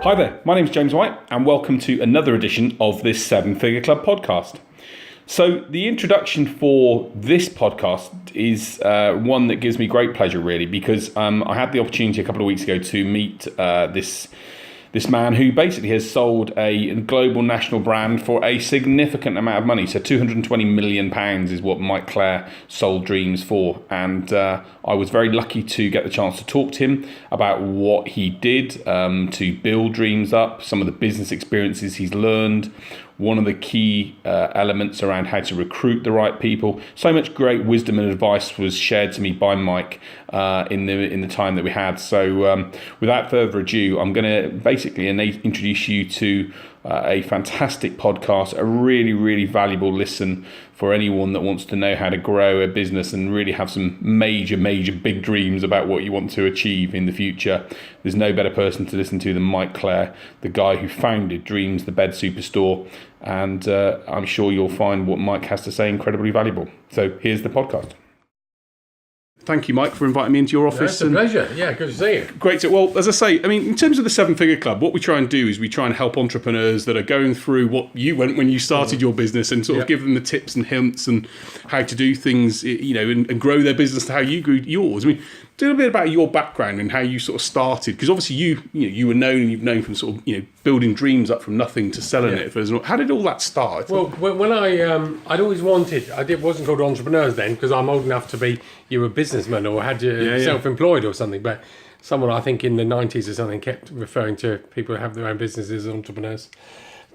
Hi there, my name's James White and welcome to another edition of this Seven Figure Club podcast. So the introduction for this podcast is one that gives me great pleasure really because I had the opportunity a couple of weeks ago to meet this man who basically has sold a global national brand for a significant amount of money. So £220 million is what Mike Clare sold Dreams for. And I was very lucky to get the chance to talk to him about what he did to build Dreams up, some of the business experiences he's learned, one of the key elements around how to recruit the right people. So much great wisdom and advice was shared to me by Mike in the time that we had. So without further ado, I'm going to basically introduce you to a fantastic podcast, a really, really valuable listen for anyone that wants to know how to grow a business and really have some major big dreams about what you want to achieve in the future. There's no better person to listen to than Mike Clare, the guy who founded Dreams, the bed superstore, and I'm sure you'll find what Mike has to say incredibly valuable. So here's the podcast. Thank you, Mike, for inviting me into your office. It's a pleasure. Yeah, good to see you. Great. Well, as I say, I mean, in terms of the Seven Figure Club, what we try and do is we try and help entrepreneurs that are going through what you went when you started your business and sort of give them the tips and hints and how to do things, you know, and grow their business to how you grew yours. I mean, do a bit about your background and how you sort of started, because obviously you were known, you've known from sort of building Dreams up from nothing to selling it. How did all that start? Well, when I'd always wanted, wasn't called entrepreneurs then because I'm old enough to be you were a businessman or had you self-employed or something, but someone I think in the 90s or something kept referring to people who have their own businesses as entrepreneurs.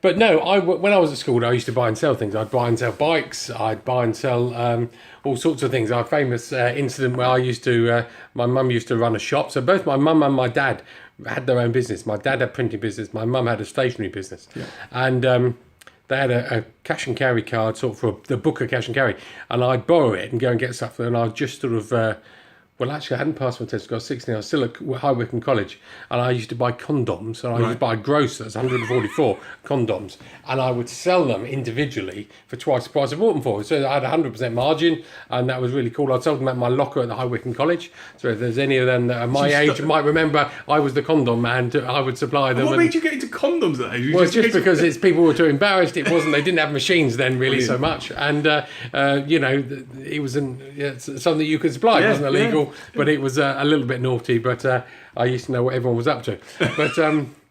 But no, when I was at school, I used to buy and sell things. I'd buy and sell bikes. I'd buy and sell all sorts of things. I had a famous incident where my mum used to run a shop. So both my mum and my dad had their own business. My dad had a printing business. My mum had a stationery business. Yeah. And they had a cash and carry card, sort of for the book of cash and carry. And I'd borrow it and go and get stuff. And I'd just sort of... Well, actually, I hadn't passed my test. I was 16. I was still at High Wycombe College, and I used to buy condoms. And I used to buy gross, that's 144 condoms, and I would sell them individually for twice the price I bought them for. So I had 100% margin, and that was really cool. I sold them at my locker at the High Wycombe College. So if there's any of them that are my age might remember, I was the condom man. I would supply them. What made you get into condoms at that age? Well, just because it's people were too embarrassed. It wasn't. They didn't have machines then, really, so much, and it was something that you could supply. It wasn't illegal. Yeah. But it was a little bit naughty, but I used to know what everyone was up to. But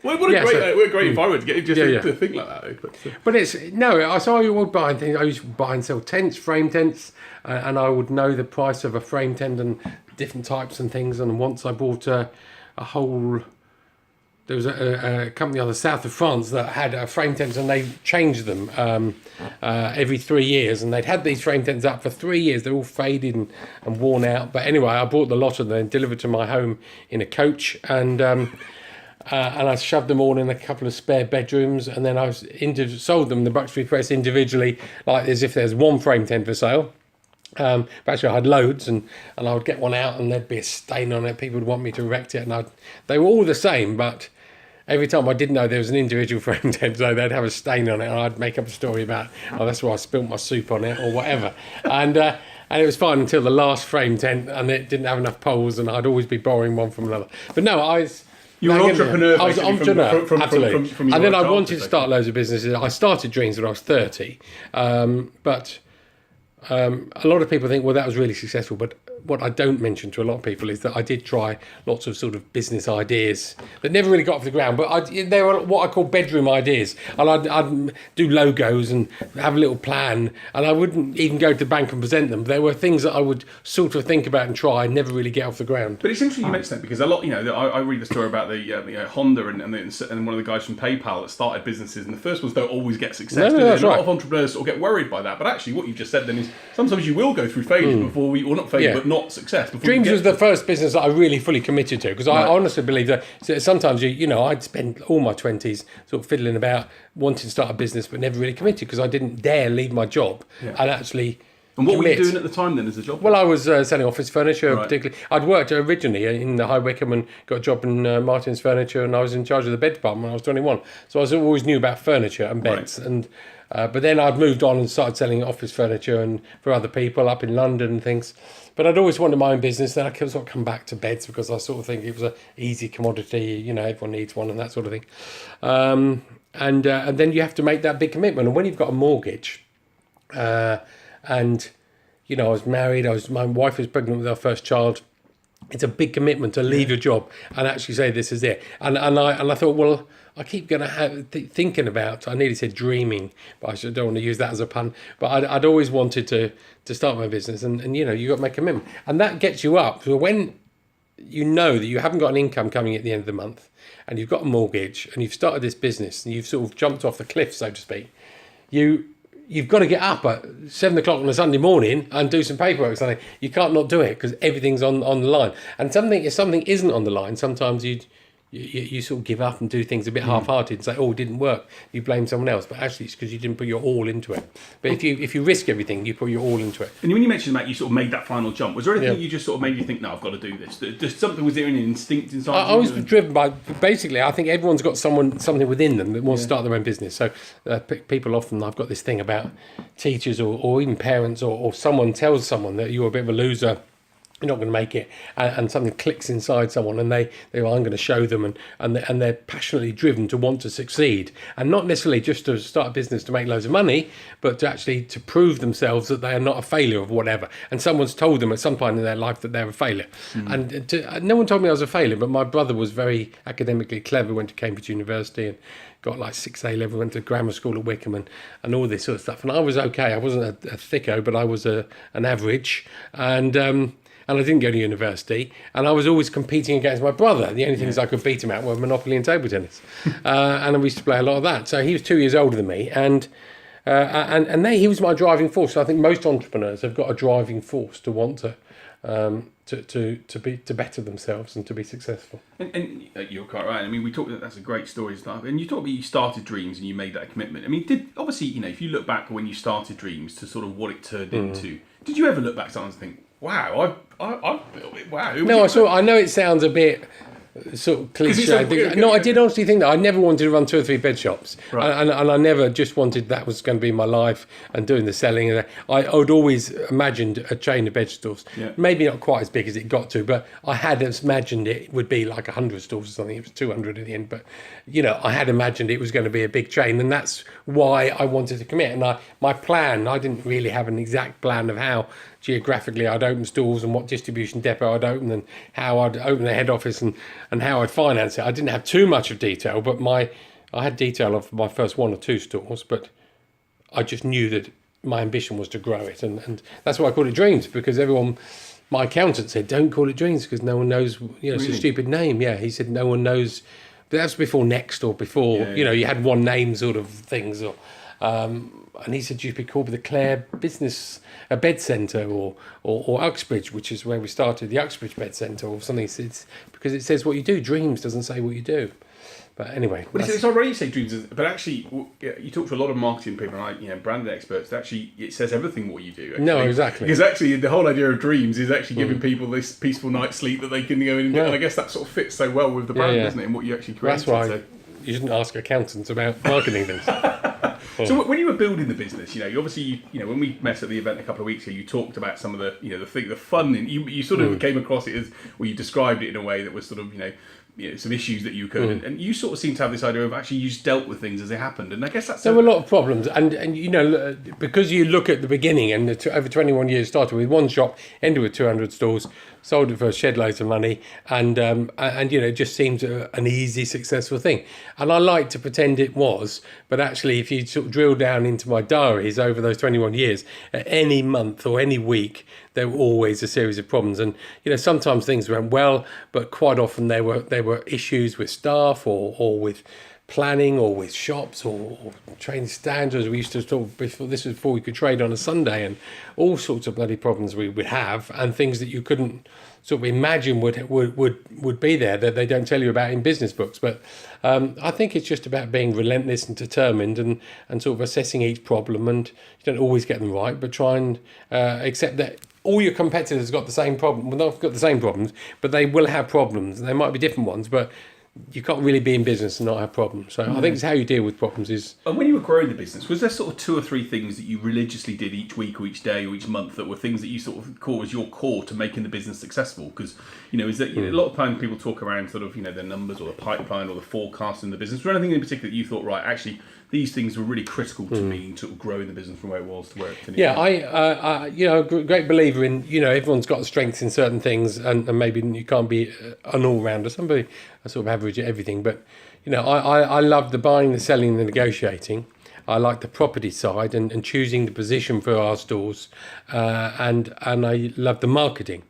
what a great environment to get to think like that. But I saw you all buying things. I used to buy and sell tents, frame tents, and I would know the price of a frame tent and different types and things. And once I bought a whole... There was a company on the south of France that had frame tents, and they changed them every 3 years. And they'd had these frame tents up for 3 years. They're all faded and worn out. But anyway, I bought the lot of them, delivered to my home in a coach, and I shoved them all in a couple of spare bedrooms. And then I sold them, the Buxbury Press, individually, like as if there's one frame tent for sale. But actually I had loads and I would get one out and there'd be a stain on it. People would want me to erect it, and they were all the same, but every time I didn't know there was an individual frame tent, so they'd have a stain on it, and I'd make up a story about, that's why I spilt my soup on it or whatever. And it was fine until the last frame tent, and it didn't have enough poles, and I'd always be borrowing one from another. But no, you were an entrepreneur. I was an entrepreneur, absolutely. From and then I wanted to start loads of businesses. I started Dreams when I was 30, but a lot of people think, well, that was really successful, but what I don't mention to a lot of people is that I did try lots of sort of business ideas that never really got off the ground, but they were what I call bedroom ideas. And I'd do logos and have a little plan, and I wouldn't even go to the bank and present them. There were things that I would sort of think about and try and never really get off the ground. But it's interesting you mentioned that, because a lot, I read the story about the Honda and one of the guys from PayPal that started businesses, and the first ones don't always get success. No, that's a lot right. of entrepreneurs sort of get worried by that, but actually what you've just said then is sometimes you will go through failure before not failure, but not success. Dreams was the first business that I really fully committed to, because I honestly believe that sometimes I'd spend all my 20s sort of fiddling about wanting to start a business but never really committed because I didn't dare leave my job and actually And what were you commit. doing at the time then as a job? Well, I was selling office furniture, Right. particularly. I'd worked originally in the High Wycombe and got a job in Martin's Furniture, and I was in charge of the bed department when I was 21. So I always knew about furniture and beds. And but then I'd moved on and started selling office furniture and for other people up in London and things. But I'd always wanted my own business. Then I sort of come back to beds because I sort of think it was an easy commodity. You know, everyone needs one and that sort of thing. And then you have to make that big commitment. And when you've got a mortgage, and you know, I was married. My wife was pregnant with our first child. It's a big commitment to leave your job and actually say this is it. And I thought, well, I keep going to thinking about. I nearly said dreaming, but I don't want to use that as a pun. But I'd always wanted to start my business, and you know, you got to make a commitment, and that gets you up. So when you know that you haven't got an income coming at the end of the month, and you've got a mortgage, and you've started this business, and you've sort of jumped off the cliff, so to speak, you've got to get up at 7 o'clock on a Sunday morning and do some paperwork or something. You can't not do it because everything's on the line. And if something isn't on the line, sometimes you sort of give up and do things a bit half-hearted and say, oh, it didn't work. You blame someone else, but actually it's because you didn't put your all into it. But if you risk everything, you put your all into it. And when you mentioned that you sort of made that final jump, was there anything you just sort of made you think, no, I've got to do this? Just something, was there an instinct inside? I was driven by, basically, I think everyone's got something within them that wants to start their own business. So people often, I've got this thing about teachers or even parents or someone tells someone that you're a bit of a loser, you're not going to make it, and something clicks inside someone, and they go, I'm going to show them, and they're passionately driven to want to succeed, and not necessarily just to start a business to make loads of money, but to actually to prove themselves that they are not a failure of whatever. And someone's told them at some point in their life that they're a failure, and no one told me I was a failure, but my brother was very academically clever, went to Cambridge University and got like 6 A-level, went to grammar school at Wycombe and all this sort of stuff. And I was okay. I wasn't a thicko, but I was an average. And I didn't go to university, and I was always competing against my brother. The only things I could beat him at were Monopoly and table tennis, and we used to play a lot of that. So he was 2 years older than me, and he was my driving force. So I think most entrepreneurs have got a driving force to want to better themselves and to be successful. And you're quite right. I mean, we talked. That's a great story to start. And you talked about you started Dreams and you made that commitment. I mean, obviously, you know, if you look back when you started Dreams to sort of what it turned into, did you ever look back sometimes and think, wow, I've built it. Wow. No, I know it sounds a bit sort of cliche. No, I did honestly think that. I never wanted to run 2 or 3 bed shops. Right. And I never just wanted that was going to be my life and doing the selling. And I would always imagined a chain of bed stores. Yeah. Maybe not quite as big as it got to, but I had imagined it would be like 100 stores or something. It was 200 in the end. But, you know, I had imagined it was going to be a big chain. And that's why I wanted to commit. And my plan, I didn't really have an exact plan of how geographically I'd open stores and what distribution depot I'd open and how I'd open the head office and how I'd finance it. I didn't have too much of detail, but I had detail of my first 1 or 2 stores, but I just knew that my ambition was to grow it. And that's why I called it Dreams, because my accountant said, don't call it Dreams because no one knows, you know, it's a stupid name. Yeah, he said no one knows. But that's before Next or before, you know, you had one name sort of things or... and he said you'd be called the Clare Business Bed Centre or Uxbridge, which is where we started, the Uxbridge Bed Centre or something. It's because it says what you do. Dreams doesn't say what you do. But anyway, it's all right you say Dreams, but actually you talk to a lot of marketing people, like, you know, brand experts. Actually, it says everything what you do. Actually. No, exactly. Because actually, the whole idea of Dreams is actually giving people this peaceful night's sleep that they can go in and do. And I guess that sort of fits so well with the brand, doesn't it? And what you actually create. That's why you shouldn't ask accountants about marketing things. So when you were building the business, you know, obviously, you know, when we met at the event a couple of weeks ago, you talked about some of the, you know, the fun in you sort of came across it as, well, you described it in a way that was sort of, you know, some issues that you occurred, and you sort of seem to have this idea of actually you just dealt with things as they happened, and I guess that's... There were a lot of problems, and you know, because you look at the beginning, and over 21 years started with one shop, ended with 200 stores, sold it for a shed loads of money, and you know, it just seemed an easy, successful thing. And I like to pretend it was, but actually, if you sort of drill down into my diaries over those 21 years, at any month or any week, there were always a series of problems. And you know, sometimes things went well, but quite often there were issues with staff or with planning or with shops or training stands, as we used to talk before we could trade on a Sunday, and all sorts of bloody problems we would have, and things that you couldn't sort of imagine would be there that they don't tell you about in business books. But I think it's just about being relentless and determined, and sort of assessing each problem, and you don't always get them right, but try and accept that all your competitors have got the same problem. Well, they've got the same problems, but they will have problems. They might be different ones, but you can't really be in business and not have problems. So I think it's how you deal with problems is... And when you were growing the business, was there sort of 2 or 3 things that you religiously did each week or each day or each month that were things that you sort of call as your core to making the business successful? Because, is that a lot of times people talk around sort of, their numbers or the pipeline or the forecast in the business. Was there anything in particular that you thought, right, actually, these things were really critical to me sort of growing the business from where it was to where it finished? Yeah, I great believer in, everyone's got strengths in certain things, and maybe you can't be an all-rounder. Somebody I sort of average at everything, but I love the buying, the selling, the negotiating. I like the property side and choosing the position for our stores, and I love the marketing.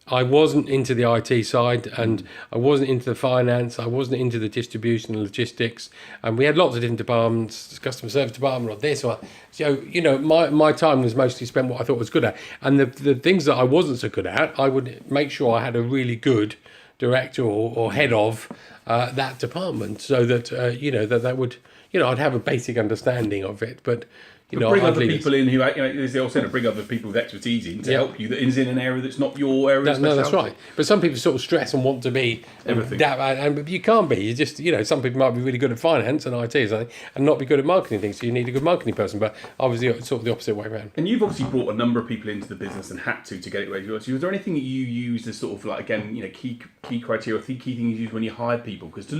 I wasn't into the IT side, and I wasn't into the finance. I wasn't into the distribution and logistics. And we had lots of different departments, customer service department, or this or that. So, my time was mostly spent what I thought I was good at. And the things that I wasn't so good at, I would make sure I had a really good director or head of that department, so that, that would, I'd have a basic understanding of it. But, bring other people in who, there's the old saying, bring other people with expertise in to help you that is in an area that's not your area. No, that's right. But some people sort of stress and want to be everything. And you can't be. You just, some people might be really good at finance and IT or something, and not be good at marketing things. So you need a good marketing person. But I was sort of the opposite way around. And you've obviously brought a number of people into the business and had to get it where you are. So was there anything that you used as sort of like, again, key criteria, key things you use when you hired people? Because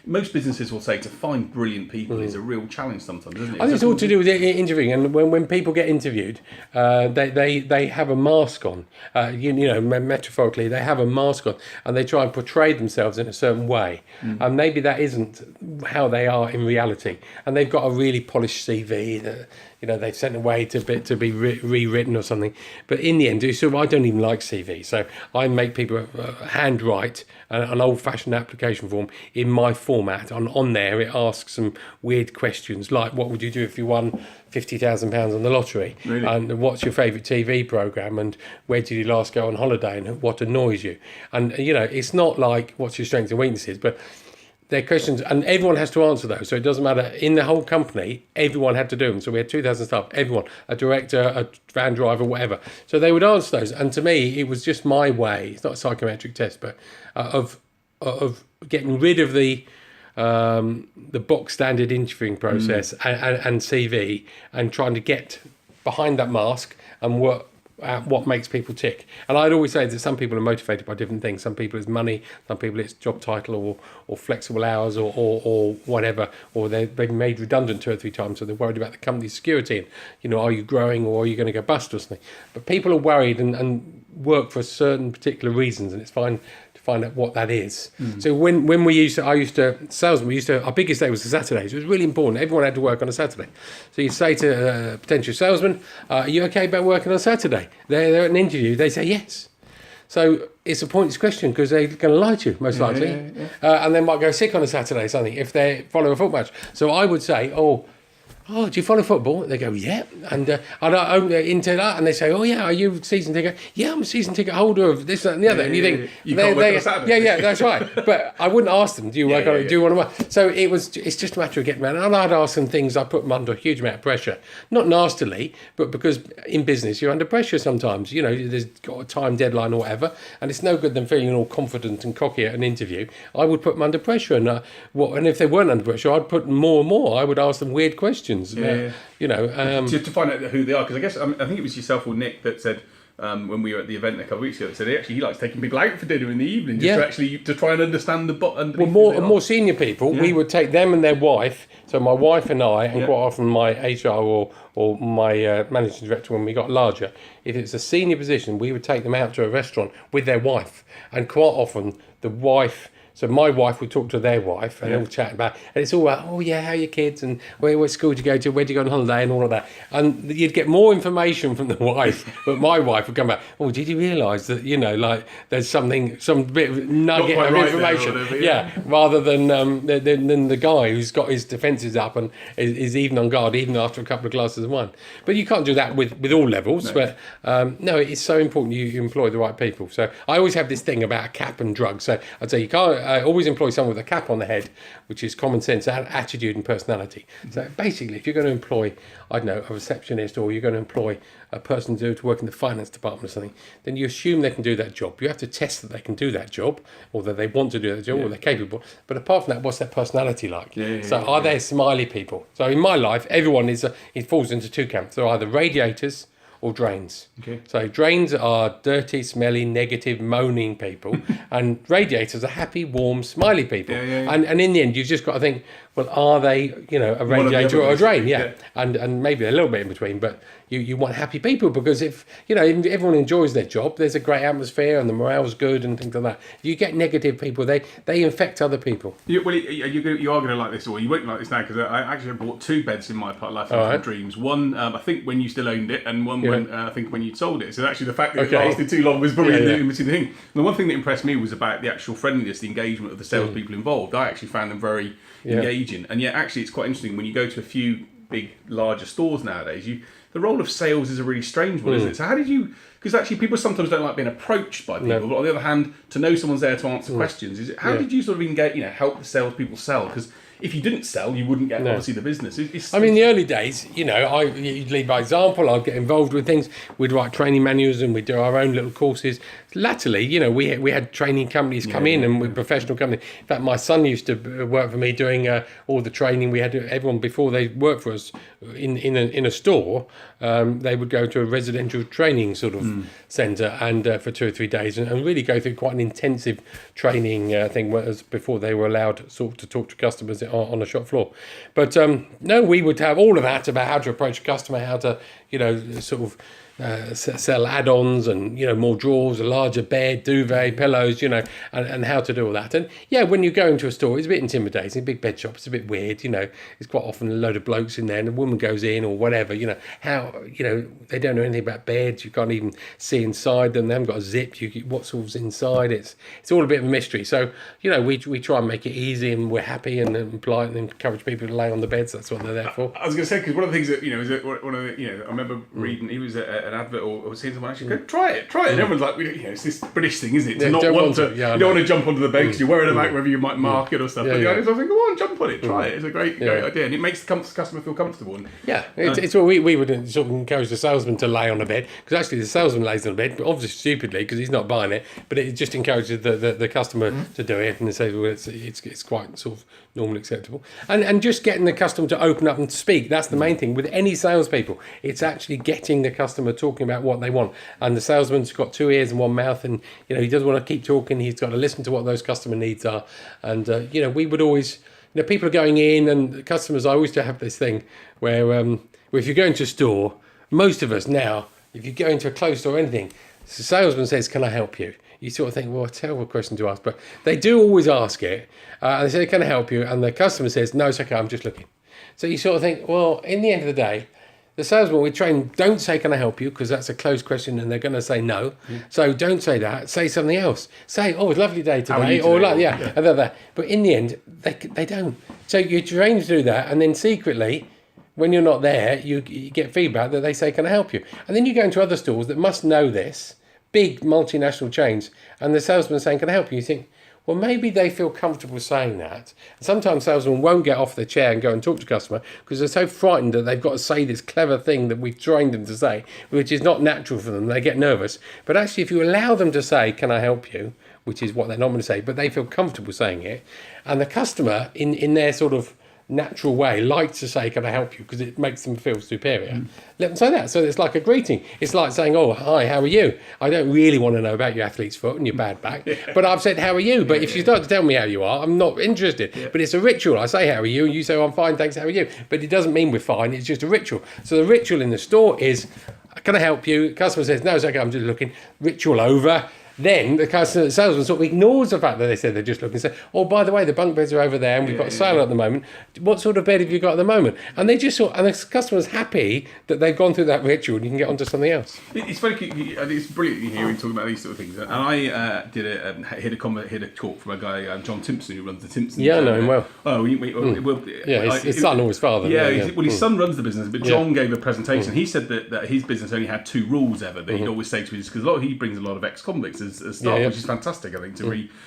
most businesses will say to find brilliant people is a real challenge sometimes, isn't it? I think it's all to do with interviewing, and when people get interviewed, they have a mask on. Metaphorically, they have a mask on, and they try and portray themselves in a certain way, and maybe that isn't how they are in reality. And they've got a really polished CV that they've sent away to be rewritten or something. But in the end, I don't even like CV, so I make people handwrite an old-fashioned application form in my format. On there, it asks some weird questions like, what would you do if you won £50,000 on the lottery? Really? And what's your favourite TV programme? And where did you last go on holiday? And what annoys you? And, it's not like, what's your strengths and weaknesses? But they're questions, and everyone has to answer those. So it doesn't matter. In the whole company, everyone had to do them. So we had 2,000 staff, everyone, a director, a van driver, whatever. So they would answer those. And to me, it was just my way. It's not a psychometric test, but of getting rid of the box standard interviewing process and CV, and trying to get behind that mask and work at what makes people tick. And I'd always say that some people are motivated by different things. Some people it's money, some people it's job title or flexible hours or whatever, or they've been made redundant 2 or 3 times, so they're worried about the company's security and, are you growing or are you going to go bust or something. But people are worried and work for certain particular reasons, and it's fine to find out what that is. So when our biggest day was the Saturdays. It was really important. Everyone had to work on a Saturday. So you say to a potential salesman, are you okay about working on Saturday? They're at an interview, they say yes. So it's a pointless question because they're going to lie to you, most likely. And they might go sick on a Saturday or something if they follow a football match. So I would say, do you follow football? They go, yeah. And I'd open into that, and they say, oh, yeah, are you a season ticket? Yeah, I'm a season ticket holder of this, that, and the other. And you think, you can't work on a Saturday. Yeah, that's right. But I wouldn't ask them, do you work on it? Do you want to work? So it's just a matter of getting around. And I'd ask them things, I put them under a huge amount of pressure. Not nastily, but because in business, you're under pressure sometimes. There's got a time deadline or whatever, and it's no good them feeling all confident and cocky at an interview. I would put them under pressure. And if they weren't under pressure, I'd put them more and more. I would ask them weird questions. To find out who they are, because I guess I think it was yourself or Nick that said when we were at the event a couple of weeks ago, that said he likes taking people out for dinner in the evening to try and understand the more senior people. We would take them and their wife, so my wife and I, and quite often my HR or my managing director when we got larger. If it's a senior position, we would take them out to a restaurant with their wife, and quite often the wife So my wife would talk to their wife and they'll chat about, and it's all about, oh yeah, how are your kids and what school do you go to, where do you go on holiday and all of that. And you'd get more information from the wife, but my wife would come back, oh, did you realise that, like there's some bit of nugget of information, whatever, rather than the guy who's got his defences up and is even on guard, even after a couple of glasses of wine. But you can't do that with all levels, but no, it's so important you employ the right people. So I always have this thing about a cap and drugs. So I'd say you can't always employ someone with a cap on the head, which is common sense, attitude and personality. So basically, if you're going to employ, I don't know, a receptionist, or you're going to employ a person to work in the finance department or something, then you assume they can do that job. You have to test that they can do that job, or that they want to do that job, or they're capable. But apart from that, what's their personality like? Are they smiley people? So in my life, everyone it falls into two camps. They're either radiators or drains. Okay. So drains are dirty, smelly, negative, moaning people, and radiators are happy, warm, smiley people. And in the end, you've just got to think, well, are they, a radiator or a drain? And maybe a little bit in between, but you want happy people, because if everyone enjoys their job, there's a great atmosphere and the morale's good and things like that. If you get negative people, they infect other people. You are going to like this, or you won't like this now, because I actually bought 2 beds in my life of dreams. One, I think when you still owned it, and one when I think when you sold it. So actually, the fact that it lasted too long was probably in between the thing. The one thing that impressed me was about the actual friendliness, the engagement of the salespeople involved. I actually found them very engaging, and yet actually it's quite interesting when you go to a few big, larger stores nowadays. The role of sales is a really strange one, isn't it? So how did you? Because actually, people sometimes don't like being approached by people, but on the other hand, to know someone's there to answer questions, how did you sort of engage? Help the salespeople sell? Because if you didn't sell, you wouldn't get obviously the business. In the early days, you'd lead by example. I'd get involved with things. We'd write training manuals and we'd do our own little courses. Latterly, we had training companies come in and with professional companies. In fact, my son used to work for me doing all the training. We had everyone before they worked for us in a store. They would go to a residential training sort of centre and for 2 or 3 days and really go through quite an intensive training thing before they were allowed to talk to customers on a shop floor. But no, we would have all of that about how to approach a customer, how to sell add-ons and more drawers, a larger bed, duvet, pillows, and how to do all that. And when you go into a store, it's a bit intimidating. A big bed shop, it's a bit weird. It's quite often a load of blokes in there, and a woman goes in or whatever. How they don't know anything about beds. You can't even see inside them. They haven't got a zip. What's all's inside? It's all a bit of a mystery. So we try and make it easy, and we're happy and polite, and encourage people to lay on the beds. That's what they're there for. I was going to say, because one of the things that is that one of the I remember reading, he was an advert or seeing someone actually go, try it, and everyone's like, it's this British thing, isn't it? To not want to, you don't want to jump onto the bed because you're worried about whether you might mark it or stuff. But I was like, go on, jump on it, try it. It's a great idea, and it makes the customer feel comfortable. It's what we would sort of encourage the salesman to lay on a bed, because actually the salesman lays on a bed, but obviously stupidly because he's not buying it. But it just encourages the customer to do it, and they say, well, it's quite sort of normally acceptable, and just getting the customer to open up and speak. That's the main thing with any salespeople. It's actually getting the customer talking about what they want. And the salesman's got 2 ears and 1 mouth, and he doesn't want to keep talking. He's got to listen to what those customer needs are. And we would always, people are going in, and the customers. I always have this thing where if you go into a store, most of us now, if you go into a closed store or anything, the salesman says, "Can I help you?" You sort of think, well, a terrible question to ask, but they do always ask it. They say, "Can I help you?" And the customer says, "No, it's okay, I'm just looking." So you sort of think, well, in the end of the day, the salesman we train, don't say, "Can I help you?" because that's a closed question and they're going to say no. So don't say that. Say something else. Say, "Oh, it's a lovely day today." Or like, and that. But in the end, they don't. So you're trained to do that, and then secretly, when you're not there, you get feedback that they say, "Can I help you?" And then you go into other stores that must know this, big multinational chains, and the salesman saying, "Can I help you?" You think, well, maybe they feel comfortable saying that. And sometimes salesmen won't get off their chair and go and talk to the customer because they're so frightened that they've got to say this clever thing that we've trained them to say, which is not natural for them. They get nervous. But actually, if you allow them to say, "Can I help you?" which is what they're not going to say, but they feel comfortable saying it, and the customer, in their sort of natural way, likes to say, "Can I help you?" because it makes them feel superior. Let them say that. So it's like a greeting. It's like saying, "Oh, hi, how are you? I don't really want to know about your athlete's foot and your bad back, but I've said, how are you? But if you start to tell me how you are, I'm not interested." But it's a ritual. I say, "How are you?" and you say, "Oh, I'm fine, thanks, how are you?" But it doesn't mean we're fine. It's just a ritual. So the ritual in the store is, "Can I help you?" Customer says, "No, it's okay, I'm just looking." Ritual over. then the salesman sort of ignores the fact that they said they're just looking and say, oh, by the way, the bunk beds are over there and we've got a sale at the moment. What sort of bed have you got at the moment? And they just and the customer's happy that they've gone through that ritual and you can get onto something else. It's very, it's brilliant you hear him talking about these sort of things. And I hit a talk from a guy, John Timpson, who runs the Timpson. Yeah, I know him well. Oh, his son or his father. Well, his son runs the business, but John gave a presentation. He said that his business only had 2 rules ever that he'd always say to his, because he brings a lot of ex-convicts as staff, which is fantastic, I think.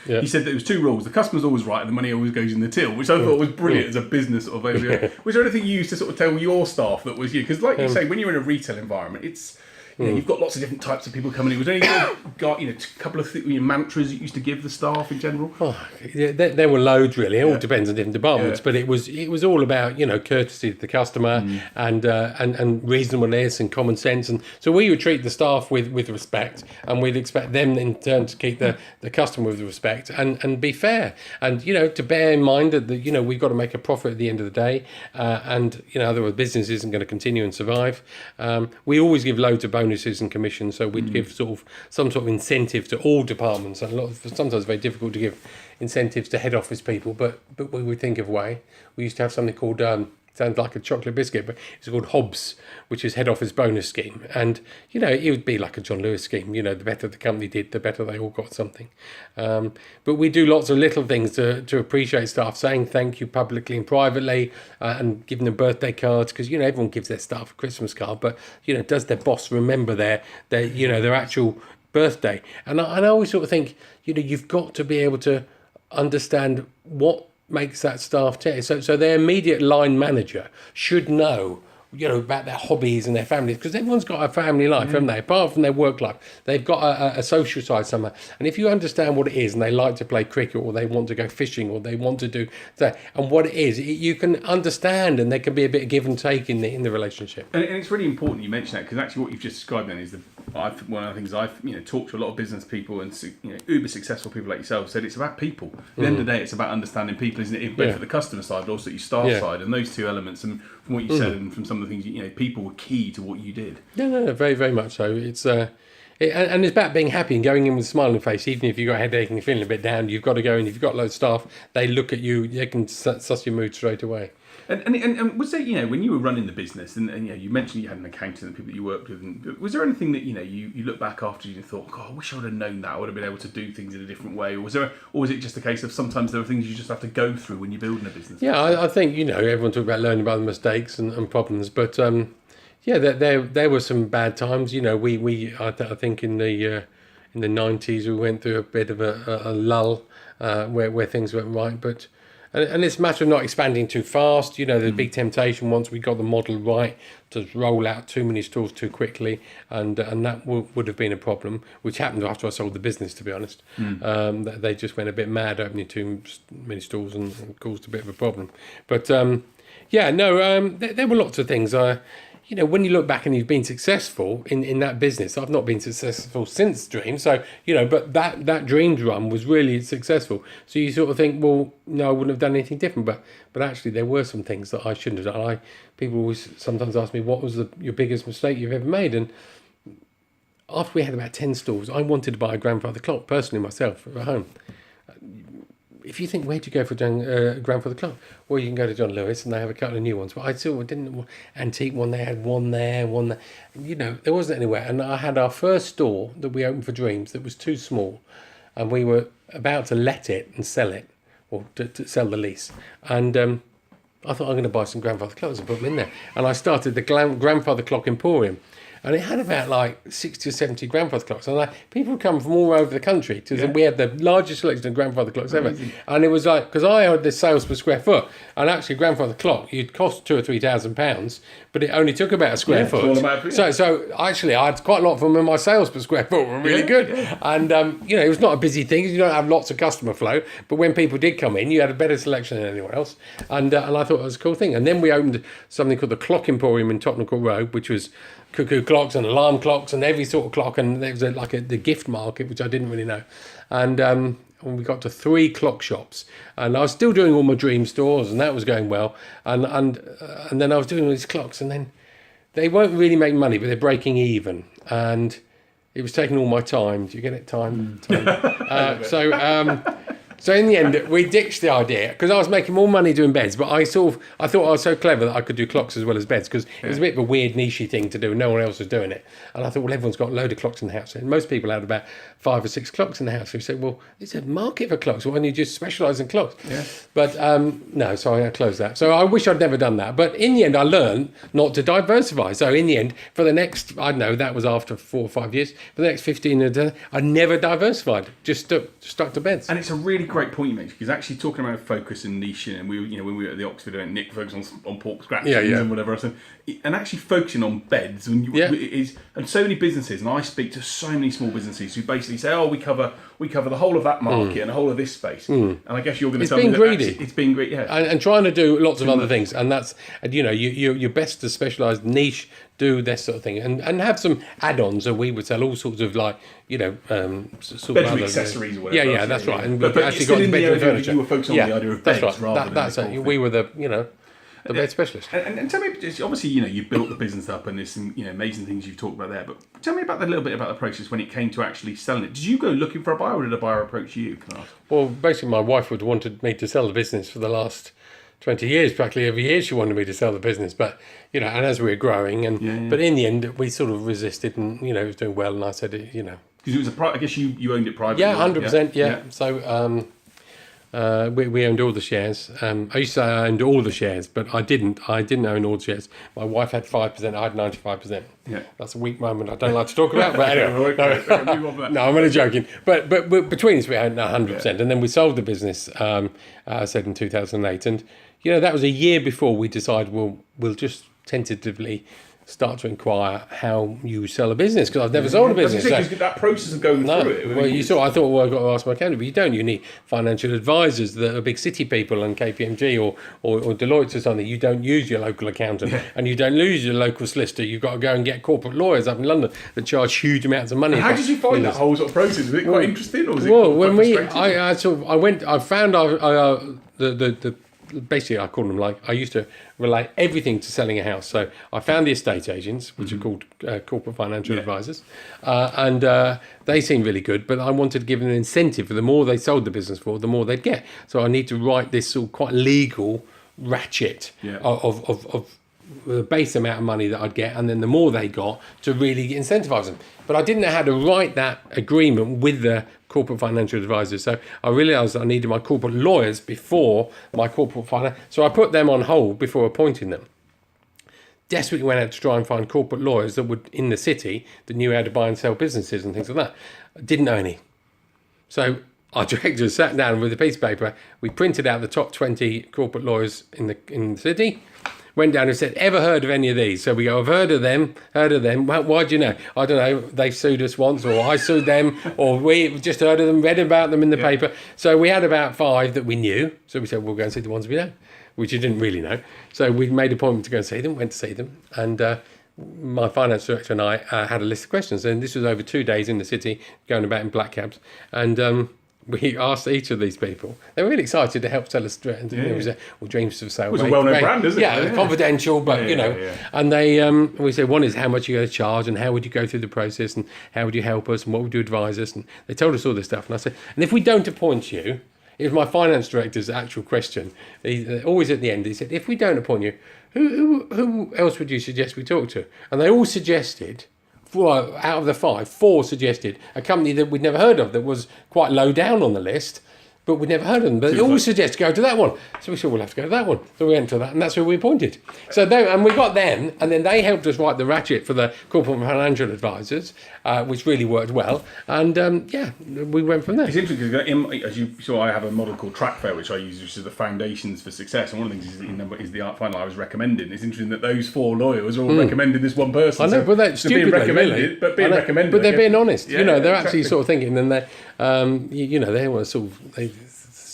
He said that there was 2 rules: the customer's always right, and the money always goes in the till, which I thought was brilliant as a business sort of. Was there anything you used to sort of tell your staff that was you? Because, like you say, when you're in a retail environment, it's you've got lots of different types of people coming in. Was there any a couple of mantras you used to give the staff in general? Oh, there were loads really. It all depends on different departments, but it was all about courtesy to the customer and reasonableness and common sense. And so we would treat the staff with respect, and we'd expect them in turn to keep the customer with respect and be fair. And to bear in mind that we've got to make a profit at the end of the day, and otherwise business isn't going to continue and survive. We always give loads of bonuses and commissions, so we'd give some sort of incentive to all departments, and sometimes very difficult to give incentives to head office people, but we would think of a way. We used to have something called sounds like a chocolate biscuit, but it's called Hobbs, which is head office bonus scheme. And, it would be like a John Lewis scheme. The better the company did, the better they all got something. But we do lots of little things to appreciate staff, saying thank you publicly and privately, and giving them birthday cards, because, everyone gives their staff a Christmas card, but, does their boss remember their actual birthday? And I always sort of think, you've got to be able to understand what makes that staff tick. So their immediate line manager should know, about their hobbies and their families, because everyone's got a family life, haven't they? Apart from their work life, they've got a social side somewhere. And if you understand what it is, and they like to play cricket, or they want to go fishing, or they want to do that, and what it is, you can understand, and there can be a bit of give and take in the relationship. And it's really important you mention that, because actually what you've just described then is one of the things I've talked to a lot of business people and uber successful people like yourself, said it's about people. At the end of the day, it's about understanding people, isn't it? Both at the customer side, but also at your staff side, and those 2 elements. And from what you said, and from some of the things, people were key to what you did. No, very, very much so. It's and it's about being happy and going in with a smiling face, even if you've got a headache and you're feeling a bit down. You've got to go in. If you've got loads of staff, they look at you, they can suss your mood straight away. And was there, when you were running the business, and you mentioned you had an accountant and people that you worked with, and was there anything that you look back after you thought, God, I wish I would have known that, I would have been able to do things in a different way, or was it just a case of sometimes there are things you just have to go through when you're building a business? Yeah, I think everyone talks about learning by the mistakes and problems, but there were some bad times. I think in the 90s we went through a bit of a lull where things went right, but. And it's a matter of not expanding too fast. There's a big temptation once we got the model right to roll out too many stores too quickly, and that would have been a problem, which happened after I sold the business, to be honest. They just went a bit mad opening too many stores and caused a bit of a problem. But there were lots of things. When you look back and you've been successful in that business, I've not been successful since Dream, so, but that Dreams run was really successful. So you sort of think, well, no, I wouldn't have done anything different, but actually there were some things that I shouldn't have done. People always sometimes ask me, what was your biggest mistake you've ever made? And after we had about 10 stores, I wanted to buy a grandfather clock, personally myself, at home. If you think, where'd you go for grandfather clock? Well, you can go to John Lewis and they have a couple of new ones. But I still didn't antique one. They had one there, one there. There wasn't anywhere. And I had our first store that we opened for Dreams that was too small. And we were about to let it and sell it, or to sell the lease. And I thought, I'm going to buy some grandfather clocks and put them in there. And I started the grandfather clock emporium. And it had about like 60 or 70 grandfather clocks. And people come from all over the country. We had the largest selection of grandfather clocks ever. And it was like, because I had the sales per square foot. And actually, grandfather clock, you'd cost £2,000 or £3,000, but it only took about a square foot. So actually, I had quite a lot of them, and my sales per square foot were really good. Yeah. And, it was not a busy thing. You don't have lots of customer flow. But when people did come in, you had a better selection than anyone else. And I thought it was a cool thing. And then we opened something called the Clock Emporium in Tottenham Court Road, which was cuckoo clocks and alarm clocks and every sort of clock, and there was the gift market, which I didn't really know. And we got to 3 clock shops, and I was still doing all my dream stores, and that was going well. And then I was doing all these clocks, and then they won't really make money, but they're breaking even. And It was taking all my time. Do you get it? Time. So in the end, we ditched the idea because I was making more money doing beds, but I thought I was so clever that I could do clocks as well as beds because it was a bit of a weird nichey thing to do. No one else was doing it. And I thought, well, everyone's got a load of clocks in the house. And most people had about 5 or 6 clocks in the house. So we said, well, it's a market for clocks. Why don't you just specialise in clocks? Yeah. But no, so I closed that. So I wish I'd never done that. But in the end, I learned not to diversify. So in the end, for the next, I don't know, that was after 4 or 5 years. For the next 15 years, I never diversified. Just stuck to beds. And it's a really great point you make, because actually talking about focus and niching, and when we were at the Oxford event, Nick focused on pork scratchings and whatever else, and actually focusing on beds and so many businesses, and I speak to so many small businesses who basically say, oh, we cover the whole of that market and the whole of this space, and I guess you're going to tell me that it's being greedy, and trying to do lots of other things, and that's, you know, you're best to specialise niche, do this sort of thing, and have some add-ons. So we would sell all sorts of, like, you know, sort bedroom of other accessories or whatever. Yeah, that's right. And but actually got the bedroom furniture. You were focused on the idea of beds, that's right. rather That's than it. We were the bed specialist. And tell me, obviously, you know, you built the business up, and there's some, you know, amazing things you've talked about there. But tell me about a little bit about the process when it came to actually selling it. Did you go looking for a buyer, or did a buyer approach you? Can I ask? Well, basically, my wife would wanted me to sell the business for the last 20 years. Practically every year she wanted me to sell the business, but, you know, and as we were growing, but in the end we sort of resisted, and, you know, it was doing well, and I said, you know, because it was I guess you owned it privately. Yeah, 100%. Yeah. So we owned all the shares. I used to say I owned all the shares, but I didn't own all the shares. My wife had 5%. I had 95%. Yeah, that's a weak moment I don't like to talk about. But anyway, no, I'm only joking. But between us, we owned 100%, and then we sold the business. I said in 2008, and, you know, that was a year before we decided we'll just tentatively start to inquire how you sell a business, because I've never sold a business. Because that process of going through it. Well, I thought, well, I've got to ask my accountant, but you don't. You need financial advisors that are big city people, and KPMG or Deloitte or something. You don't use your local accountant, and you don't use your local solicitor. You've got to go and get corporate lawyers up in London that charge huge amounts of money. And how did you find that whole sort of process? Was it quite interesting, or was it I found the basically, I call them, like, I used to relate everything to selling a house. So I found the estate agents, which are called corporate financial advisors, and they seemed really good, but I wanted to give them an incentive for the more they sold the business for, the more they'd get. So I need to write this sort of quite legal ratchet of the base amount of money that I'd get, and then the more they got, to really incentivise them. But I didn't know how to write that agreement with the corporate financial advisors. So I realised I needed my corporate lawyers before my corporate finance. So I put them on hold before appointing them. Desperately went out to try and find corporate lawyers that would, in the city, that knew how to buy and sell businesses and things like that. Didn't know any. So our director sat down with a piece of paper. We printed out the top 20 corporate lawyers in the city. Went down and said, ever heard of any of these? So we go, I've heard of them. Well, why do you know? I don't know. They sued us once, or I sued them, or we just heard of them, read about them in the paper. So we had about 5 that we knew. So we said, we'll go and see the ones we know, which you didn't really know. So we made an appointment to go and see them, went to see them. And my finance director and I had a list of questions. And this was over 2 days in the city, going about in black cabs. And we asked each of these people. They were really excited to help tell us. It was Dreams for Sale. It was a well-known brand, isn't it? Yeah, confidential, but you know. And they, we said, one is how much you're going to charge, and how would you go through the process, and how would you help us, and what would you advise us? And they told us all this stuff. And I said, and if we don't appoint you, it was my finance director's actual question. Always at the end, he said, if we don't appoint you, who else would you suggest we talk to? And they all suggested. Well, out of the 5, 4 suggested a company that we'd never heard of, that was quite low down on the list, but we'd never heard of them. But they all suggest go to that one. So we said, we'll have to go to that one. So we went to that, and that's who we appointed. So and we got them, and then they helped us write the ratchet for the corporate financial advisors, which really worked well. And we went from there. It's interesting because, as you saw, I have a model called Trackfair, which I use, which is the foundations for success. And one of the things is the art final I was recommending. It's interesting that those 4 lawyers are all recommending this one person. I know, but that's stupid. Being recommended, but being recommended. But they're being honest. Yeah, they're actually sort of thinking, and they, they want to sort of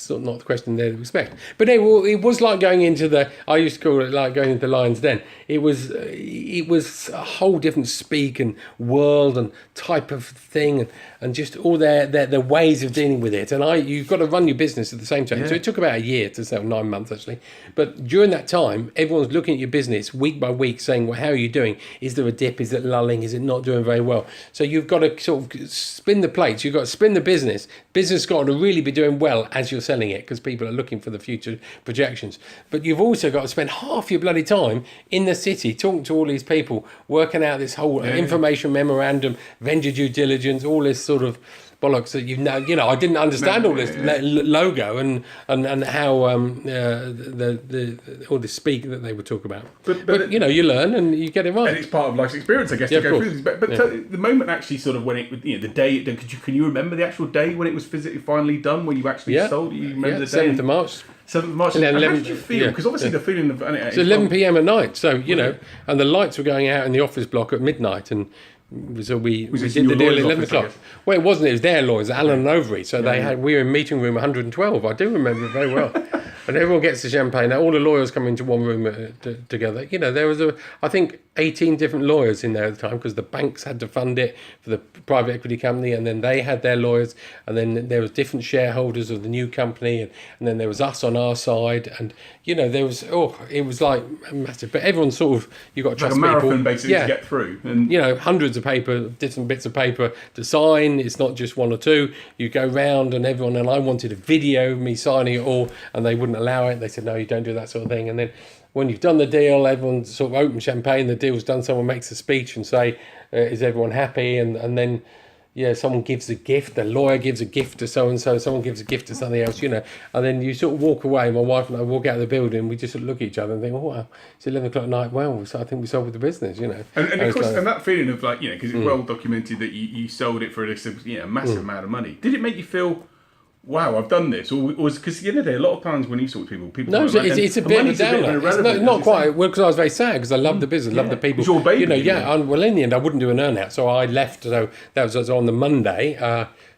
sort of not the question they'd expect. But it was like going into I used to call it like going into the Lion's Den. It was a whole different speak and world and type of thing, and just all their ways of dealing with it. And you've got to run your business at the same time. So it took about a year to sell, 9 months actually. But during that time, everyone's looking at your business week by week, saying, well, how are you doing? Is there a dip? Is it lulling? Is it not doing very well? So you've got to sort of spin the plates. You've got to spin the business. Business got to really be doing well as you're selling it, because people are looking for the future projections. But you've also got to spend half your bloody time in the city talking to all these people, working out this whole information memorandum, vendor due diligence, all this sort of bollocks that I didn't understand all this logo and how all the speak that they would talk about. But you learn and you get it right. And it's part of life's experience, I guess, to go through this. But the moment actually sort of when it, the day, can you remember the actual day when it was physically finally done, when you actually sold? You remember the day? 7th of March. 7th of March. And how did you feel? Because obviously the feeling of... It's 11 p.m. at night, so, and the lights were going out in the office block at midnight, and so we did the deal at 11 o'clock. Well, it wasn't. It was their lawyers, Allen and Overy. So we were in meeting room 112. I do remember it very well. And everyone gets the champagne. Now all the lawyers come into one room together. There was I think 18 different lawyers in there at the time, because the banks had to fund it for the private equity company, and then they had their lawyers, and then there was different shareholders of the new company, and then there was us on our side, and there was it was like massive. But everyone sort of, you got to trust like a people, marathon basically to get through, and hundreds of paper, different bits of paper to sign. It's not just one or two. You go round and everyone, and I wanted a video of me signing it all, and they wouldn't allow it. They said, no, you don't do that sort of thing. And then when you've done the deal, everyone sort of open champagne, the deal's done, someone makes a speech and say, is everyone happy? And then someone gives a gift, the lawyer gives a gift to so-and-so, someone gives a gift to something else, and then you sort of walk away. My wife and I walk out of the building, we just sort of look at each other and think, oh, wow, it's 11 o'clock at night, well, so I think we sold the business, And of course, and that feeling of like, because it's well documented that you sold it for a massive amount of money. Did it make you feel, wow, I've done this? Or was, because at the end of the day, a lot of times when you talk to people no, it's a bit of a downer. It's not quite, because I was very sad, because I loved the business, loved the people. It was your baby. Well, in the end, I wouldn't do an earn-out, so I left. So that was on the Monday.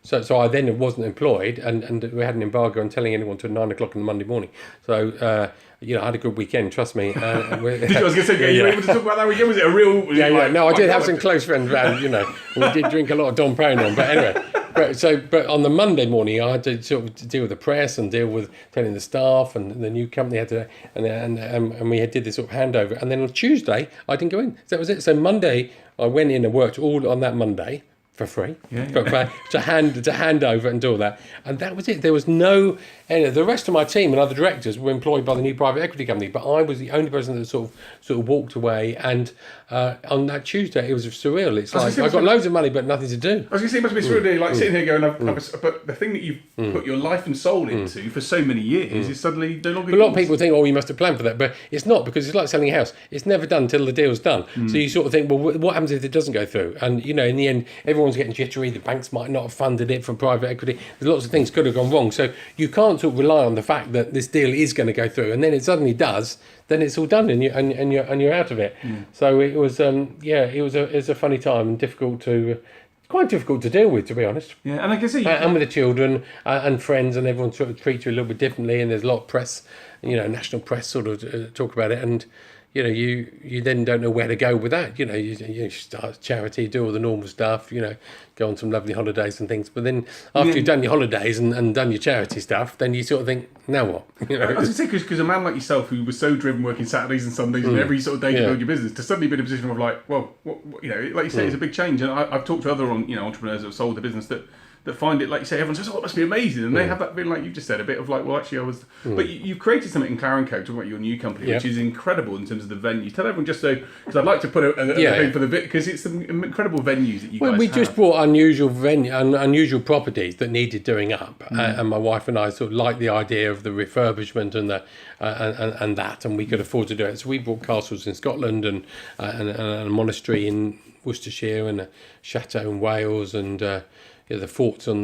So I then wasn't employed, and we had an embargo on telling anyone till 9 o'clock in the Monday morning. So, I had a good weekend, trust me. I was going to say, you were able to talk about that weekend? Was it a real... No, I did have some close friends around, we did drink a lot of Dom Perignon, but anyway... But on the Monday morning, I had to sort of deal with the press and deal with telling the staff, and the new company had to, and we did this sort of handover. And then on Tuesday, I didn't go in. So that was it. So Monday, I went in and worked all on that Monday for free, to hand over and do all that. And that was it. There was no... the rest of my team and other directors were employed by the new private equity company, but I was the only person that sort of walked away. And on that Tuesday, it was surreal. It's like I've got loads of money, but nothing to do. I was going to say, it must be surreal, like sitting here going, but the thing that you've put your life and soul into for so many years is suddenly no longer. But a lot of people think, you must have planned for that, but it's not, because it's like selling a house. It's never done until the deal's done. So you sort of think, well, what happens if it doesn't go through? And in the end, everyone's getting jittery. The banks might not have funded it from private equity. There's lots of things could have gone wrong. So you can't sort of rely on the fact that this deal is going to go through, and then it suddenly does. Then it's all done, and you're out of it. So it was it was a funny time, and quite difficult to deal with, to be honest. Yeah, and I can see. And with the children and friends, and everyone sort of treats you a little bit differently, and there's a lot of press, national press sort of talk about it, and you then don't know where to go with that. You start charity, do all the normal stuff, go on some lovely holidays and things. But then after you've done your holidays and done your charity stuff, then you sort of think, now what? I was going to say, because a man like yourself, who was so driven working Saturdays and Sundays and every sort of day to build your business, to suddenly be in a position of like, well, like you say, it's a big change. And I've talked to other entrepreneurs that have sold the business that find it, like you say, everyone says, it must be amazing. And they have that bit, like you just said, a bit of like, well, actually I was... But you've created something in Clare & Co, talking about your new company, which is incredible in terms of the venue. Tell everyone just so, because I'd like to put a thing for the bit, because it's some incredible venues that you guys have. We just brought unusual properties that needed doing up. And my wife and I sort of liked the idea of the refurbishment and we could afford to do it. So we bought castles in Scotland and a monastery in Worcestershire and a chateau in Wales and... the forts in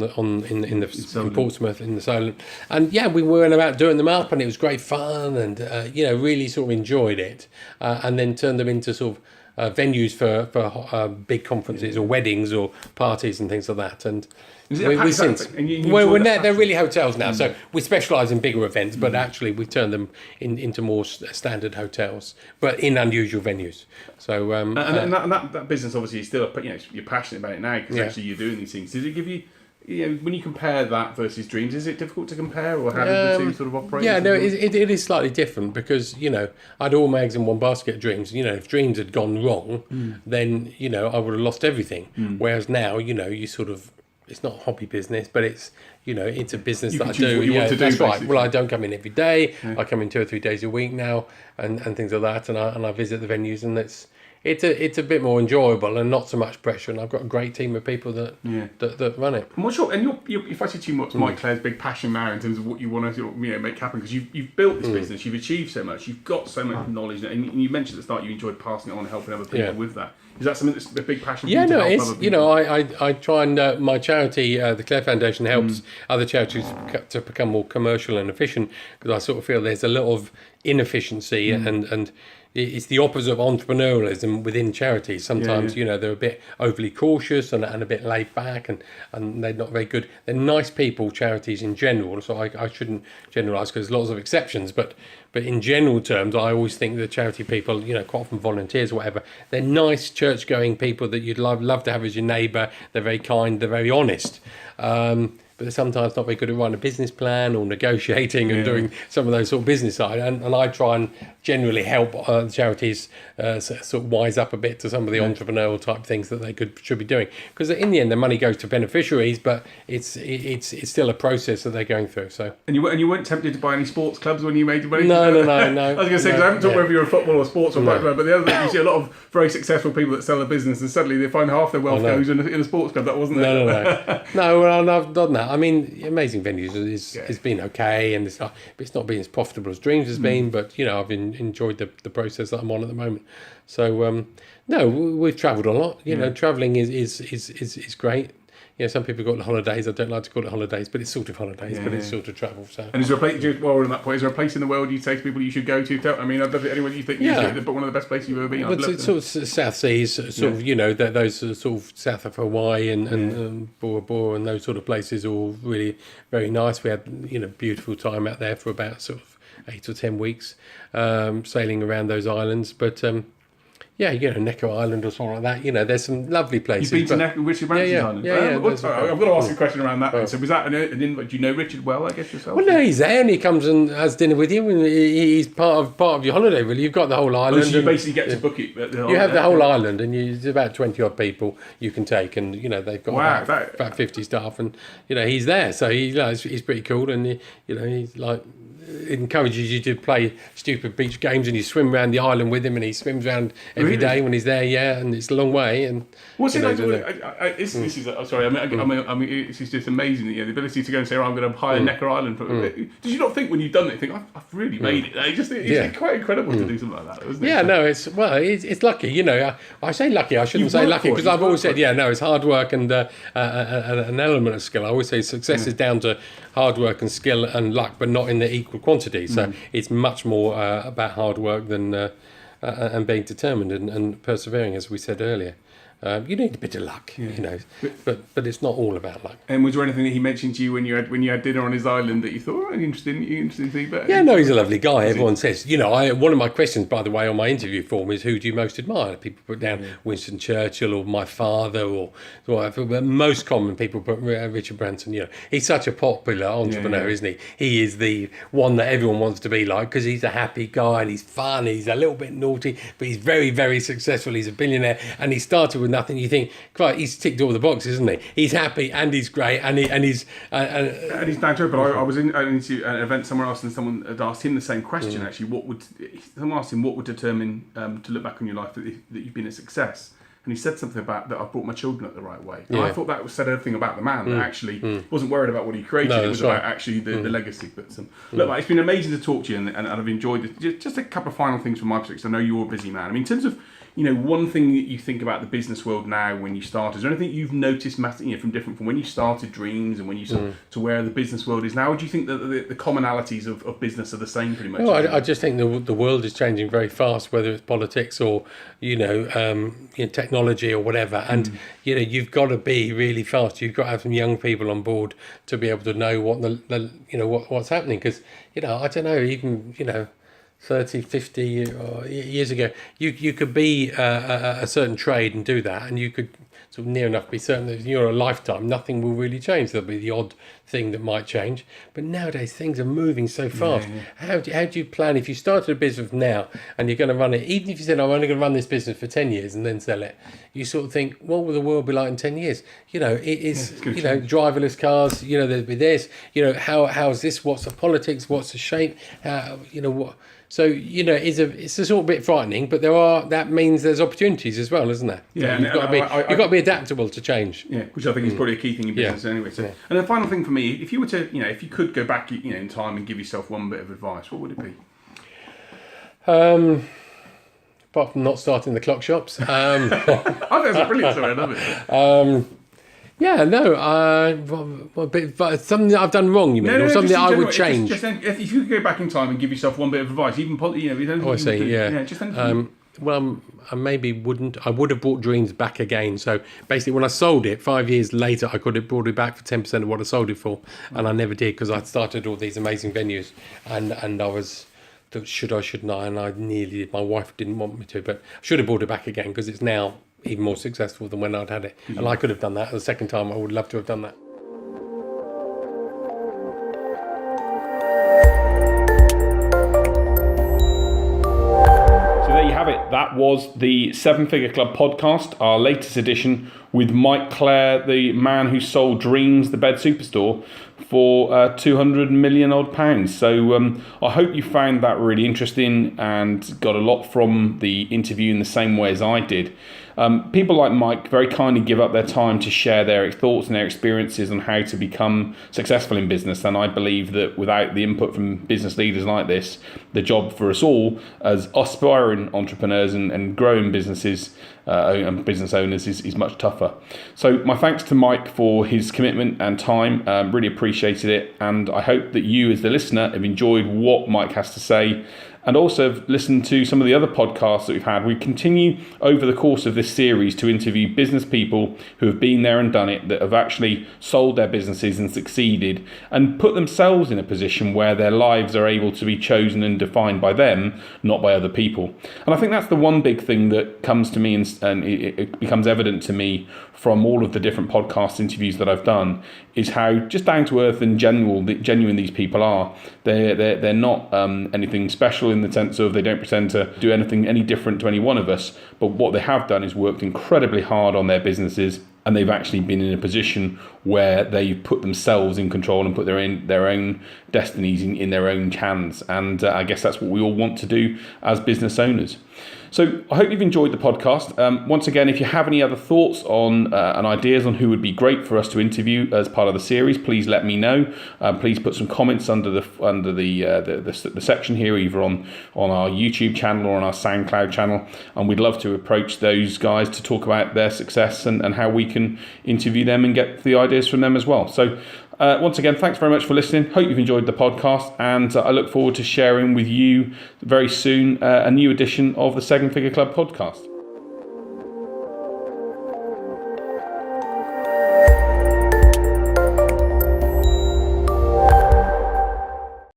Portsmouth, in the Solent. And we went about doing them up, and it was great fun, and really sort of enjoyed it, and then turned them into sort of venues for big conferences or weddings or parties and things like that. And they're really hotels now. So we specialise in bigger events, but actually we turn them into more standard hotels, but in unusual venues. So and that business obviously is still, you're passionate about it now because actually you're doing these things. Does it give you? When you compare that versus Dreams, is it difficult to compare, or how do the two sort of operate? Yeah, no, it is slightly different because I had all my eggs in one basket at Dreams. If Dreams had gone wrong, then I would have lost everything. Whereas now, you sort of, it's not a hobby business, but it's it's a business that I do. Yeah, that's right. Well, I don't come in every day. I come in 2 or 3 days a week now, and things like that, and I visit the venues, and it's a bit more enjoyable and not so much pressure. And I've got a great team of people that run it. And if I said to you, what's Mike Clare's big passion now in terms of what you want to make happen? Because you've built this business, you've achieved so much, you've got so much knowledge, and you mentioned at the start you enjoyed passing it on and helping other people with that. Is that something that's a big passion for you? Yeah, no, it's I try and my charity, the Clare Foundation, helps other charities to become more commercial and efficient, because I sort of feel there's a lot of inefficiency and it's the opposite of entrepreneurialism within charities. Sometimes, they're a bit overly cautious and a bit laid back and they're not very good. They're nice people, charities in general, so I shouldn't generalise because there's lots of exceptions, but in general terms, I always think the charity people, quite often volunteers or whatever, they're nice church-going people that you'd love to have as your neighbour. They're very kind, they're very honest. But they're sometimes not very good at writing a business plan or negotiating and doing some of those sort of business side. And I try and generally help charities sort of wise up a bit to some of the entrepreneurial type things that they should be doing. Because in the end, the money goes to beneficiaries, but it's still a process that they're going through. So. And you weren't tempted to buy any sports clubs when you made your money? No. I was going to say, because I haven't talked whether you're a football or sports or background, but the other thing, you see a lot of very successful people that sell a business and suddenly they find half their wealth goes in a sports club. That wasn't it. No, well, I've done that. I mean, Amazing Venues has been okay, and it's not been as profitable as Dreams has been, but I've enjoyed the process that I'm on at the moment. So no, we've travelled a lot. Travelling is great. Some people call it holidays. I don't like to call it holidays, but it's sort of holidays, but it's sort of travel. So. And is there a place, while we're on that point, is there a place in the world you say to people you should go to? I'd love it. Anyone you think but one of the best places you've ever been? But sort of South Seas, sort of, those sort of south of Hawaii and Bora Bora and those sort of places are all really very nice. We had, beautiful time out there for about sort of 8 or 10 weeks, sailing around those islands. But, Necker Island or something like that. There's some lovely places. You've been to Richard Branson's Island? Yeah. I've got to ask you a question around that. So was that an invite? Do you know Richard well, I guess, yourself? Well, no, he's there and he comes and has dinner with you, and he's part of your holiday, really. You've got the whole island. So you basically get to book it. You have the whole island, and there's about 20-odd people you can take, and, they've got about 50 staff, and, he's there. So, he's pretty cool, and, he's like... It encourages you to play stupid beach games, and you swim around the island with him, and he swims around every day when he's there. And it's a long way. And what's it like? This is sorry. I mean, it's just amazing. The ability to go and say, "I'm going to hire Necker Island." Did you not think when you've done it, think, "I've really made it"? It's quite incredible to do something like that, isn't it? Yeah, no, it's lucky. I say lucky. I shouldn't say lucky because I've always said, it's hard work and an element of skill. I always say success is down to hard work and skill and luck, but not in the equal quantity. So it's much more about hard work than and being determined and persevering, as we said earlier. You need a bit of luck, but it's not all about luck. And was there anything that he mentioned to you when you had dinner on his island that you thought, interesting feedback? Yeah, no, he's a lovely guy. Everyone says, one of my questions, by the way, on my interview form is, who do you most admire? People put down Winston Churchill or my father or whatever, but most common people put Richard Branson. He's such a popular entrepreneur, isn't he? He is the one that everyone wants to be like, because he's a happy guy and he's fun, he's a little bit naughty, but he's very, very successful. He's a billionaire, and he started with nothing. You think, quite, he's ticked all the boxes, isn't he? He's happy and he's great and he's down to it. But I was in an event somewhere else, and someone had asked him the same question. Actually, someone asked him what would determine to look back on your life that you've been a success, and he said something about that. I've brought my children up the right way. And I thought that said everything about the man. That actually wasn't worried about what he created. It was about actually the legacy. But look, mate, it's been amazing to talk to you, and I've enjoyed it. Just a couple of final things from my perspective. I know you're a busy man. I mean, in terms of one thing that you think about the business world now when you start, is there anything you've noticed from when you started Dreams and when you to where the business world is now? Or do you think that the commonalities of business are the same pretty much? Well, I just think the world is changing very fast, whether it's politics or technology or whatever, and you've got to be really fast. You've got to have some young people on board to be able to know what what's happening, because I don't know, even 30, 50 years ago, you could be a certain trade and do that, and you could sort of near enough be certain that in your lifetime nothing will really change. There'll be the odd thing that might change, but nowadays things are moving so fast. How do you plan if you started a business now and you're going to run it, even if you said I'm only going to run this business for 10 years and then sell it, you sort of think, what will the world be like in 10 years? It is driverless cars, there'll be this, how's this, what's the politics, what's the shape, what. So it's a sort of bit frightening, but that means there's opportunities as well, isn't there? Yeah, you've got to be adaptable to change. Yeah, which I think is probably a key thing in business anyway. So, and the final thing for me, if you were to, if you could go back, in time and give yourself one bit of advice, what would it be? Apart from not starting the clock shops. I think that's a brilliant story. I love it. Yeah, no, but something that I've done wrong, you mean, or something that I would change. If you could go back in time and give yourself one bit of advice, even just anything. Well, I maybe wouldn't. I would have bought Dreams back again. So basically, when I sold it 5 years later, I could have brought it back for 10% of what I sold it for, and I never did, because I started all these amazing venues, and I was. Shouldn't I? And I nearly did. My wife didn't want me to, but I should have bought it back again, because it's now even more successful than when I'd had it. And I could have done that the second time. I would love to have done that. So there you have it. That was the Seven Figure Club podcast, our latest edition, with Mike Clare, the man who sold Dreams, the bed superstore, for 200 million odd pounds. So I hope you found that really interesting and got a lot from the interview in the same way as I did. People like Mike very kindly give up their time to share their thoughts and their experiences on how to become successful in business. And I believe that without the input from business leaders like this, the job for us all as aspiring entrepreneurs and growing businesses and business owners is much tougher. So my thanks to Mike for his commitment and time. Really appreciated it. And I hope that you as the listener have enjoyed what Mike has to say, and also have listened to some of the other podcasts that we've had. We continue over the course of this series to interview business people who have been there and done it, that have actually sold their businesses and succeeded and put themselves in a position where their lives are able to be chosen and defined by them, not by other people. And I think that's the one big thing that comes to me and it becomes evident to me from all of the different podcast interviews that I've done, is how just down to earth and genuine these people are. They're not anything special in the sense of they don't pretend to do anything any different to any one of us, but what they have done is worked incredibly hard on their businesses, and they've actually been in a position where they've put themselves in control and put their own destinies in their own hands. And I guess that's what we all want to do as business owners. So I hope you've enjoyed the podcast. Once again, if you have any other thoughts on and ideas on who would be great for us to interview as part of the series, please let me know. Please put some comments under the section here, either on our YouTube channel or on our SoundCloud channel, and we'd love to approach those guys to talk about their success and how we can interview them and get the ideas from them as well. So once again, thanks very much for listening. Hope you've enjoyed the podcast, and I look forward to sharing with you very soon a new edition of the Seven Figure Club podcast.